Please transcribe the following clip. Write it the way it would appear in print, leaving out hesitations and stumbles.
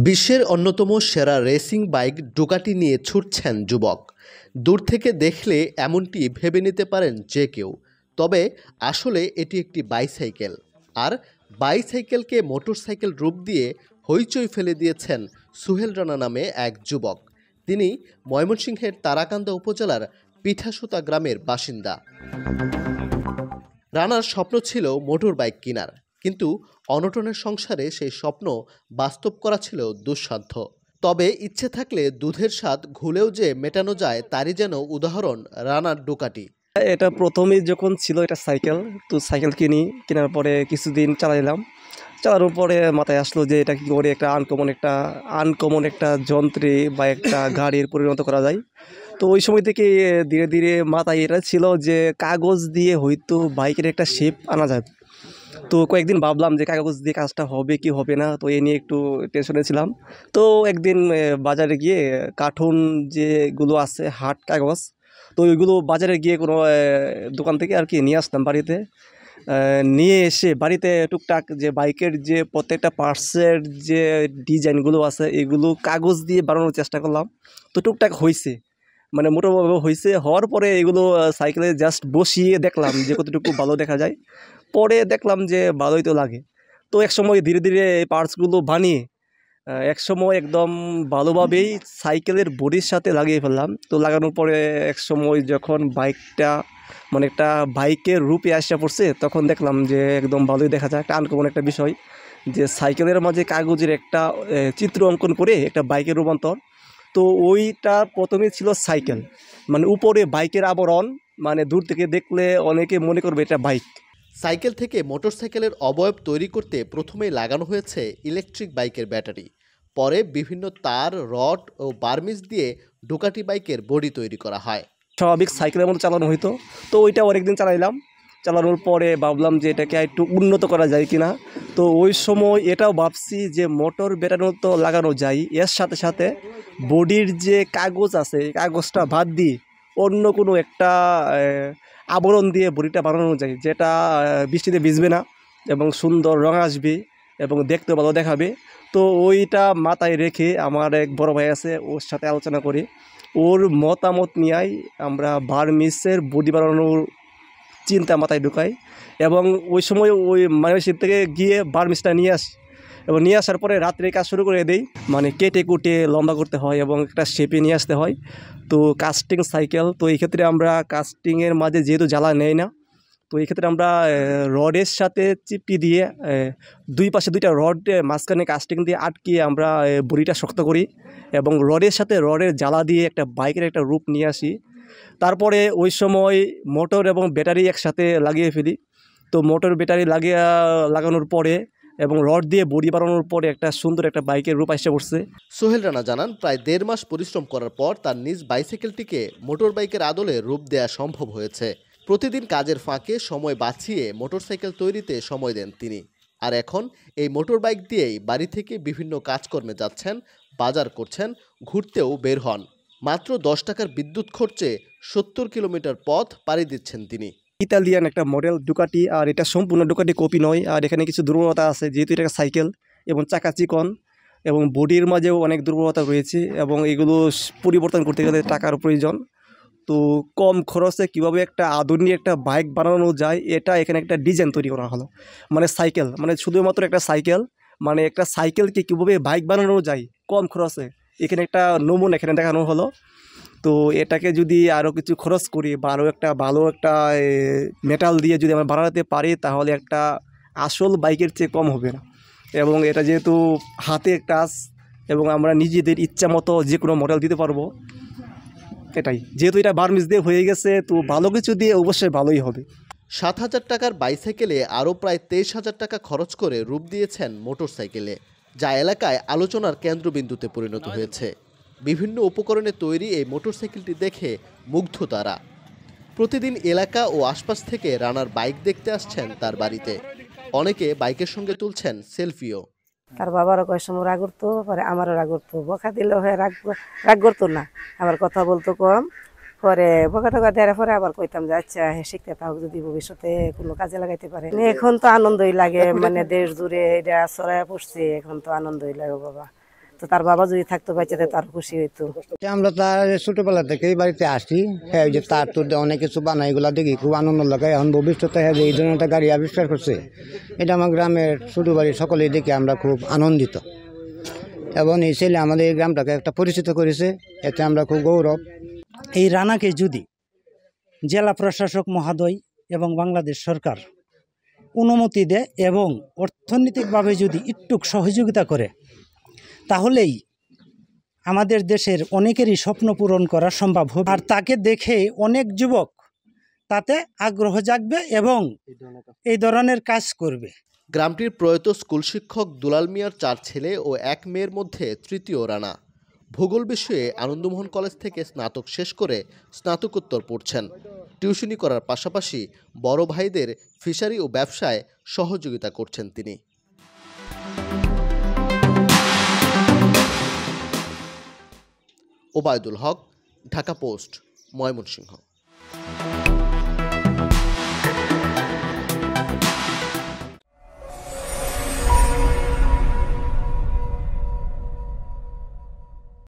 বিশ্বের অন্যতম সেরা রেসিং বাইক ডুকাটি নিয়ে ছুটছেন যুবক। দূর থেকে দেখলে এমনটি ভেবে নিতে পারেন যে কেউ, তবে আসলে এটি একটি বাইসাইকেল। আর বাইসাইকেলকে মোটরসাইকেল রূপ দিয়ে হইচই ফেলে দিয়েছেন সোহেল রানা নামে এক যুবক। তিনি ময়মনসিংহের তারাকান্দা উপজেলার পিঠাসুতা গ্রামের বাসিন্দা। রানার স্বপ্ন ছিল মোটর বাইক কেনার, কিন্তু অনটনের সংসারে সেই স্বপ্ন বাস্তব করা ছিল দুঃসাধ্য। তবে ইচ্ছে থাকলে দুধের স্বাদ ঘুলেও যে মেটানো যায়, তারই যেন উদাহরণ রানার ডুকাটি। এটা প্রথমেই যখন ছিল এটা সাইকেল, তো সাইকেল কেনার পরে কিছুদিন চালাইলাম। চালানোর পরে মাথায় আসলো যে এটা কী করে একটা আনকমন একটা যন্ত্রে বা একটা গাড়ির পরিণত করা যায়। তো ওই সময় থেকে ধীরে ধীরে মাথায় এটা ছিল যে কাগজ দিয়ে হয়তো বাইকের একটা শেপ আনা যায়। তো কয়েকদিন ভাবলাম যে কাগজ দিয়ে কাজটা হবে কি হবে না, তো এই নিয়ে একটু টেনশনে ছিলাম। তো একদিন বাজারে গিয়ে কার্টুন যেগুলো আছে হার্ড কাগজ, তো ওইগুলো বাজারে গিয়ে কোনো দোকান থেকে আর কি নিয়ে আসতাম বাড়িতে। নিয়ে এসে বাড়িতে টুকটাক যে বাইকের যে প্রত্যেকটা পার্টসের যে ডিজাইনগুলো আছে এগুলো কাগজ দিয়ে বানানোর চেষ্টা করলাম। তো টুকটাক হয়েছে, মানে মোটামুটি হয়েছে। হওয়ার পরে এগুলো সাইকেলে জাস্ট বসিয়ে দেখলাম যে কতটুকু ভালো দেখা যায়। পরে দেখলাম যে ভালোই তো লাগে। তো একসময় ধীরে ধীরে এই পার্টসগুলো বানিয়ে একসময় একদম ভালোভাবেই সাইকেলের বডির সাথে লাগিয়ে ফেললাম। তো লাগানোর পরে একসময় যখন বাইকটা মানে একটা বাইকের রূপে আসা পড়ছে, তখন দেখলাম যে একদম ভালোই দেখা যায়। একটা আনকমন একটা বিষয় যে সাইকেলের মাঝে কাগজের একটা চিত্র অঙ্কন করে একটা বাইকের রূপান্তর। তো ওইটা প্রথমে ছিল সাইকেল, মানে উপরে বাইকের আবরণ, মানে দূর থেকে দেখলে অনেকে মনে করবে এটা বাইক। সাইকেল থেকে মোটরসাইকেলের অবয়ব তৈরি করতে প্রথমেই লাগানো হয়েছে ইলেকট্রিক বাইকের ব্যাটারি। পরে বিভিন্ন তার, রড ও বার্মিজ দিয়ে ডুকাটি বাইকের বডি তৈরি করা হয়। স্বাভাবিক সাইকেলের মতো চালানো হইতো। তো ওইটা অনেকদিন চালাইলাম। চালানোর পরে ভাবলাম যে এটাকে একটু উন্নত করা যায় কিনা। তো ওই সময় এটাও ভাবছি যে মোটর ব্যাটারি তো লাগানো যায়, এর সাথে সাথে বডির যে কাগজ আছে এই কাগজটা বাদ দিয়ে অন্য কোনো একটা আবরণ দিয়ে বডিটা বানানো যায়, যেটা বৃষ্টিতে ভিজবে না এবং সুন্দর রং আসবে এবং দেখতে ভালো দেখাবে। তো ওইটা মাথায় রেখে আমার এক বড় ভাই আছে, ওর সাথে আলোচনা করি। ওর মতামত নিয়েই আমরা বার্মিসের বডি বানানোর চিন্তা মাথায় ঢুকাই এবং ওই সময় ওই ময়মনসিংহ থেকে গিয়ে বার্মিসটা নিয়ে আসি এবং নিয়ে আসার পরে রাত্রে কাজ শুরু করে দেই। মানে কেটে কুটে লম্বা করতে হয় এবং একটা শেপে নিয়ে আসতে হয়। তো কাস্টিং সাইকেল, তো এই ক্ষেত্রে আমরা কাস্টিংয়ের মাঝে যেহেতু জ্বালা নেই না, তো এই ক্ষেত্রে আমরা রডের সাথে চিপি দিয়ে দুই পাশে দুইটা রড মাঝখানে কাস্টিং দিয়ে আটকিয়ে আমরা বডিটা শক্ত করি এবং রডের সাথে রডের জ্বালা দিয়ে একটা বাইকের একটা রূপ নিয়ে আসি। তারপরে ওই সময় মোটর এবং ব্যাটারি একসাথে লাগিয়ে ফেলি। তো মোটর ব্যাটারি লাগানোর পরে এবং রড দিয়ে বডি বানানোর পরে একটা সুন্দর একটা বাইকের রূপ এসে পড়ছে। সোহেল রানা জানান, প্রায় ১.৫ মাস পরিশ্রম করার পর তার নিজ বাইসাইকেলটিকে মোটর বাইকের আদলে রূপ দেওয়া সম্ভব হয়েছে। প্রতিদিন কাজের ফাঁকে সময় বাঁচিয়ে মোটরসাইকেল তৈরিতে সময় দেন তিনি। আর এখন এই মোটর বাইক দিয়েই বাড়ি থেকে বিভিন্ন কাজকর্মে যাচ্ছেন, বাজার করছেন, ঘুরতেও বের হন। মাত্র ১০ টাকার বিদ্যুৎ খরচে ৭০ কিলোমিটার পথ পাড়ি দিচ্ছেন তিনি। ইতালিয়ান একটা মডেল ডুকাটি, আর এটা সম্পূর্ণ ডুকাটি কপি নয়। আর এখানে কিছু দুর্বলতা আছে, যেহেতু এটা সাইকেল এবং চাকা চিকন এবং বডির মাঝেও অনেক দুর্বলতা রয়েছে এবং এগুলো পরিবর্তন করতে গেলে টাকার প্রয়োজন। তো কম খরচে কীভাবে একটা আধুনিক একটা বাইক বানানো যায়, এটা এখানে একটা ডিজাইন তৈরি করা হলো। মানে সাইকেল মানে শুধুমাত্র একটা সাইকেল, মানে একটা সাইকেলকে কীভাবে বাইক বানানো যায় কম খরচে, এখানে একটা নমুনা এখানে দেখানো হলো। তো এটাকে যদি আরও কিছু খরচ করি বা আরও একটা ভালো একটা মেটাল দিয়ে যদি আমরা বানাতে পারি, তাহলে একটা আসল বাইকের চেয়ে কম হবে না। এবং এটা যেহেতু হাতে কাজ এবং আমরা নিজেদের ইচ্ছা মতো যে কোনো মডেল দিতে পারবো, এটাই যেহেতু এটা বার্মিস দিয়ে হয়ে গেছে, তো ভালো কিছু দিয়ে অবশ্যই ভালোই হবে। ৭,০০০ টাকার বাইসাইকেলে আরও প্রায় ২৩,০০০ টাকা খরচ করে রূপ দিয়েছেন মোটরসাইকেলে, যা এলাকায় আলোচনার কেন্দ্রবিন্দুতে পরিণত হয়েছে। বিভিন্ন উপকরণে তৈরি এই মোটরসাইকেলটি দেখে মুগ্ধ তারা। প্রতিদিন এলাকা ও আশপাশ থেকে রানার বাইক দেখতে আসছেন তার বাড়িতে। অনেকে বাইকের সঙ্গে তুলছেন সেলফিও। তার বাবারও কয় সময় রাগ করতো, পরে আমারও রাগ করতো। বকা দিলেও হয় রাগ করতো না, আবার কথা বলতো কম। পরে বকা টকা দেওয়ার পরে আবার কইতাম যে আচ্ছা শিখতে থাক, যদি ভবিষ্যতে কোনো কাজে লাগাইতে পারে। এখন তো আনন্দই লাগে, মানে দেশ জুড়ে এটা ছড়াইয়া পড়ছে, এখন তো আনন্দই লাগে বাবা। তো তার বাবা যদি থাকতো বাচ্চাতে তার খুশি হইতো। আমরা তার ছোটবেলা থেকেই বাড়িতে আসি, হ্যাঁ যে তার তো অনেক কিছু বানাই, এগুলা দেখি খুব আনন্দ লাগে। এখন ভবিষ্যতে হ্যাঁ যে এই ধরনের একটা গাড়ি আবিষ্কার করছে, এটা আমার গ্রামের ছোটো বাড়ির সকলেই দেখে আমরা খুব আনন্দিত। এবং এই ছেলে আমাদের এই গ্রামটাকে একটা পরিচিত করেছে, এতে আমরা খুব গৌরব। এই রানাকে যদি জেলা প্রশাসক মহোদয় এবং বাংলাদেশ সরকার অনুমতি দেয় এবং অর্থনৈতিকভাবে যদি একটু সহযোগিতা করে, তাহলেই আমাদের দেশের অনেকেরই স্বপ্ন পূরণ করা সম্ভব হবে। আর তাকে দেখে অনেক যুবক তাতে আগ্রহ জাগবে এবং এই ধরনের কাজ করবে। গ্রামটির প্রয়াত স্কুল শিক্ষক দুলাল মিয়ার 4 ছেলে ও 1 মেয়ের মধ্যে তৃতীয় রানা। ভূগোল বিষয়ে আনন্দমোহন কলেজ থেকে স্নাতক শেষ করে স্নাতকোত্তর পড়ছেন। টিউশনি করার পাশাপাশি বড় ভাইদের ফিশারি ও ব্যবসায় সহযোগিতা করছেন তিনি। ওবায়দুল হক, ঢাকা পোস্ট, ময়মনসিংহ।